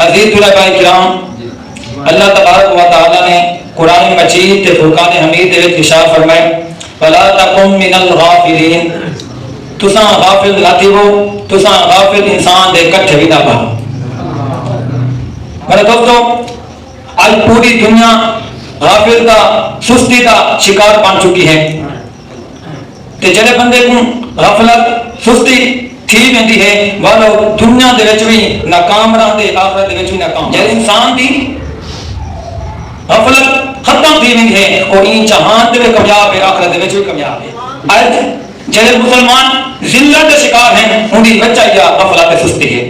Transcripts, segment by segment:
عزیز طلباء کرام، اللہ تبارک و تعالی نے قرآن مجید تے فرقان حمید دے وچ ارشاد فرمائے ولا تکن من الغافلین، تساں غافل نہ تھیو، تساں غافل انسان دے کٹھے بھی نہ بہو۔ میرے دوستو، آج پوری دنیا غافل کا سستی کا شکار بن چکی ہے، تے جڑے بندے کو غفلت سستی تھی ویندی ہے والو دنیا دے وچ بھی ناکام رہندے، آخرت دے وچ بھی ناکام۔ جے انسان دی غفلت ختم تھی ویندی ہے اور این جہان دے وچ کامیاب ہے، آخرت دے وچ بھی کامیاب ہے۔ آج جڑے مسلمان ذلت دے شکار ہیں ان دی وجہ یا غفلت سستی ہے،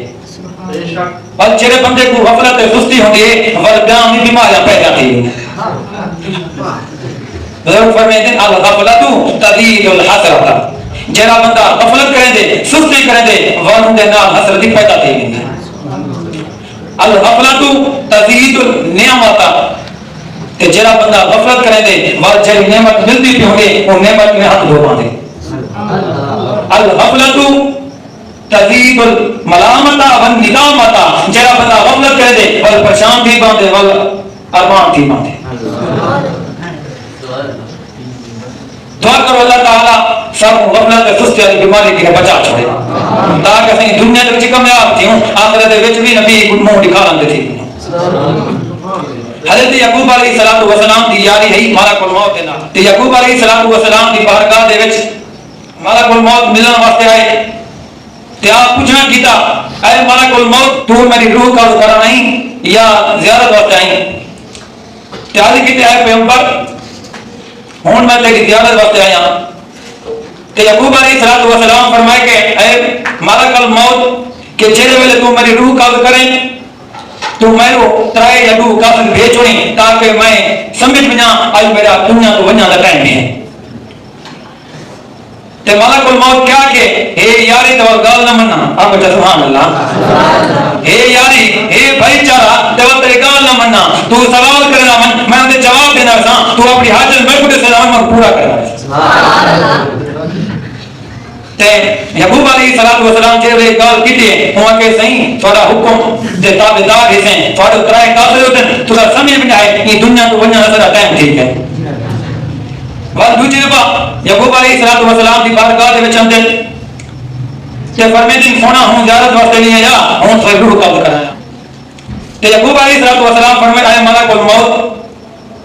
اور جڑے بندے کو غفلت سستی ہوندی ہے ورگاں دی بیماریاں پیدا تھی ہیں۔ بزرگ فرماتے ہیں الغفلۃ تزید الحسرۃ، جڑا بندہ غفلت کرے دے، سستی کرے دے، ون دے نال حسرت پیدا تھی ویندی ہے۔ الغفلۃ تزید النعمت، تے جڑا بندہ غفلت کرے دے ور جڑی نعمت ملدی پئی ہوندی او نعمت میں ہاتھ دھو پاندے۔ الغفلۃ تزید الملامت والندامت، جڑا بندہ غفلت کرے دے ول پریشان تھی باندے ول ارمان تھی باندے۔ دعا کرو اللہ تعالیٰ سب غفلت سستی والی بیماری کی بچا چھوڑے تاکہ اسی دنیا دے وچ کامیاب تھیوں، آخرت دے وچ بھی نبی منہ دکھاندے تھی۔ حضرت یعقوب علیہ السلام دی یاری ہے ملک الموت دے نال، تے یعقوب علیہ السلام دی بارگاہ دے وچ ملک الموت ملن واسطے آئے تے آپ پوچھنا کیتا اے ملک الموت تو میری روح قبض کرنا نہیں یا زیارت واسطے آئی؟ تے عرض کیتے اے پیغمبر ہوں میں تیری زیارت واسطے آیا۔ تے یعقوب علیہ السلام فرمائے کہ اے ملک الموت کہ جڑے ویلے تو میری روح قبض کریں تو میں وہ ترائے یا دو کافر بھیجویں تاکہ میں سمجھ بنا آج میرا دنیا تو ونیا دا ٹائم ہے۔ تے ملک الموت کیا کہ اے یاری تو گال نہ مننا، آپ بچہ سبحان اللہ، اے یاری اے بھائی چارہ تو تیری گال نہ مننا، تو سوال کرنا میں انہیں جواب دینا سا، تو اپنی حاجت میں کچھ سلام میں پورا کرنا سبحان اللہ۔ تے یعقوب علیہ السلام جے گال کیتی ہے ہوا کہ صحیح تھوڑا حکم دے تابعدار ہیں، تھوڑے ترائے کافر ہوتے تھوڑا سمجھ میں آئے یہ دنیا تو ونیا نظر ٹائم ٹھیک ہے۔ بات دوسری دفعہ یعقوب علیہ السلام دی بارگاہ دے وچ اندر تے فرمیندے سونا ہوں زیارت واسطے نہیں آیا ہوں تھوڑی روح قبض کرایا۔ تے یعقوب علیہ السلام فرمایا اے ملک الموت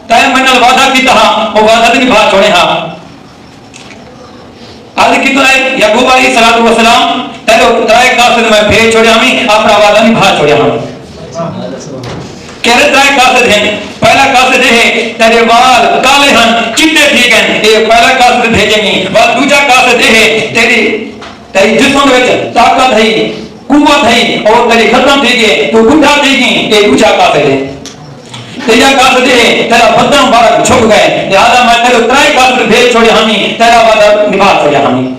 تے میں نال وعدہ کیتا ہاں وہ وعدہ نہیں بھا چھوڑے ہاں۔ عرض کی تو یعقوب علیہ السلام تیرے ترائے قاصد میں بھیج چھوڑیا ہمیں اپنا وعدہ نہیں بھا چھوڑیا ہمیں۔ کہہ ترائے قاصد ہیں، پہلا قاصد ہے تیرے وال کالے ہیں چٹے ٹھیک ہیں یہ پہلا قاصد بھیجیں گے، اور دوسرا قاصد ہے تیری جسم وچ طاقت ہے قوت ہے اور تیری ختم تھی گئے تو بڈھا تھی گئی یہ دوسرا قاصد ہے۔ تیرا قاصد ہے تیرا بدن مبارک جھک گئے لہذا میں تیرے ترائے قاصد بھیج چھوڑیا ہمیں تیرا وعدہ نبھا چھوڑیا ہمیں۔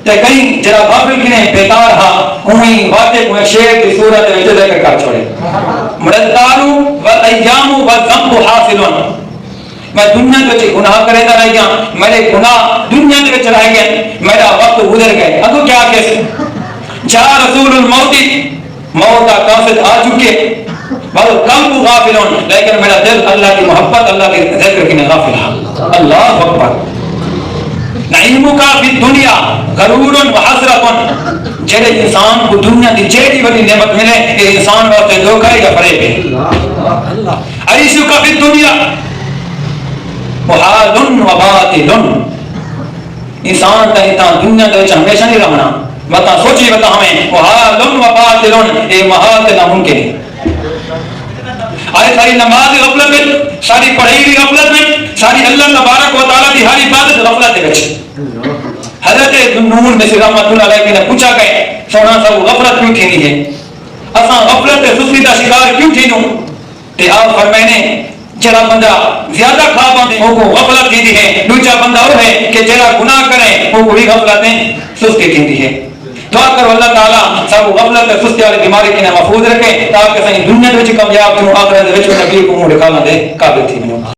تے کہیں جرا غافل کنے بیکار ہا کوئی واقع کوئی شیر کی صورت وچ ذکر کر چھوڑے مردارو والایام والذنب حاصل، میں دنیا وچ گناہ کرے دا رہ گیا، میرے گناہ دنیا وچ رہ گئے، میرا وقت گزر گئے، اگو کیا کیسے جا رسول الموت موت کا قاصد آ چکے بل قلب غافل، لیکن میرا دل اللہ کی محبت اللہ کے ذکر کی غافل ہے۔ اللہ اکبر۔ نعیمک فی الدنیا غرور و حسرت، جڑے انسان کو دنیا کی جیڑی بڑی نعمت ملے یہ انسان واسطے دھوکہ یا فریب ہے۔ عیشک فی الدنیا محال و باطل، انسان تا دنیا دے وچ ہمیشہ نہیں رہنا، بتا سوچی بتا ہمیں محال و باطل یہ محال تے ناممکن ہے۔ آئے ساری نماز غفلت میں، ساری پڑھائی بھی غفلت میں، ساری اللہ تبارک و تعالیٰ کی ہر عبادت غفلت ہے۔ حضرت نون میں سے رحمت اللہ علیہ نے پوچھا کہ سونا سا وہ غفلت کیوں تھی نہیں ہے، اساں غفلت سستی کا شکار کیوں تھی نوں؟ تے آپ فرمائنے جڑا بندہ زیادہ کھا پاندے وہ کو غفلت تھی ہے، دوسرا بندہ وہ ہے کہ جڑا گناہ کرے وہ کوئی غفلت سستی تھی ہے۔ دعا کرو اللہ تعالیٰ سب غفلت سستی والی بیماری کی محفوظ رکھے تاکہ صحیح دنیا وچ کامیاب ہوں، آخرت وچ نبی کو منہ دکھانا دے قابل تھی۔